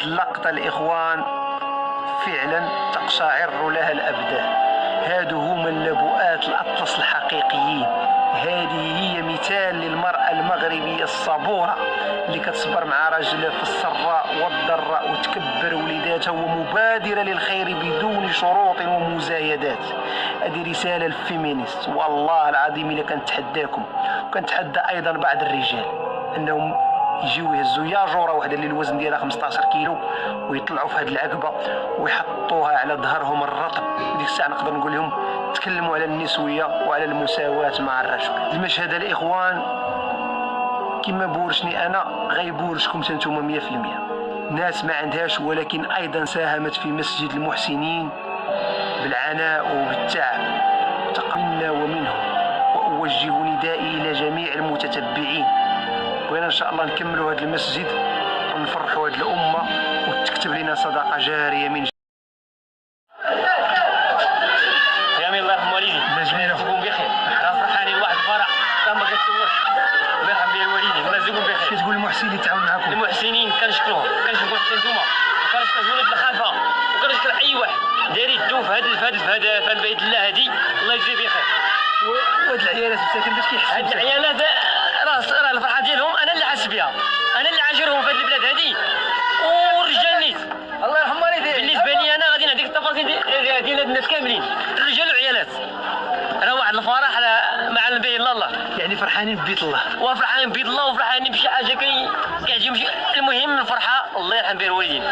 اللقطة الإخوان فعلا تقشعر لها الأبدان. هادو هما اللبؤات الأطلس الحقيقيين. هذه هي مثال للمرأة المغربية الصبورة اللي كتصبر مع راجلها في السراء والضراء وتكبر وليداتها ومبادرة للخير بدون شروط ومزايدات. هذه رسالة الفيمينيست. والله العظيم إلا كنتحداكم وكنتحدى أيضا بعض الرجال أنهم يجيو يهزوا يا جوره وحده اللي الوزن ديالها 15 كيلو ويطلعوا في هذه العقبه ويحطوها على ظهرهم الرطب. ديك الساعه نقدر نقول لهم تكلموا على النسويه وعلى المساواه مع الرجل. المشهد الاخوان كما بورشني انا غيبورشكم نتوما 100%. ناس ما عندهاش ولكن ايضا ساهمت في مسجد المحسنين بالعناء وبالتعب. تقبلنا ومنهم. واوجه ندائي الى جميع المتتبعين، وإن إن شاء الله نكملوا هذا المسجد ونفرحوا هذه الأمة وتكتب لنا صدقة جارية من يا الله يرحم والدي. تكون بخير. راه فرحانين واحد الفرح راه ما كتسولش. الله يرحم بها الوالدين. الله يجزيكم بخير. شنو تقول المحسنين اللي تعاون معكم؟ المحسنين كنشكروهم حتى نتوما، وكنشكر ولاد الخلفة، وكنشكر أي واحد داير يدو في هذا البيت الله هادي. الله يجزيه بخير. وهاد العيالات مساكن باش كيحسوا؟ هاد العيالات راه الفرحه ديالهم انا اللي حاس بها، انا اللي عاشرهم في هذه البلاد هذه، والرجال نيت. الله يرحم والديه. بالنسبه لي انا غادي نعطيك التفاصيل ديال هاد الناس كاملين، الرجال والعيالات. راه واحد الفرح ما علم به الا الله. يعني فرحانين ببيت الله، وفرحانين ببيت الله، وفرحانين بشي حاجه كيعجبهم. المهم الفرحه الله يرحم بها الوالدين.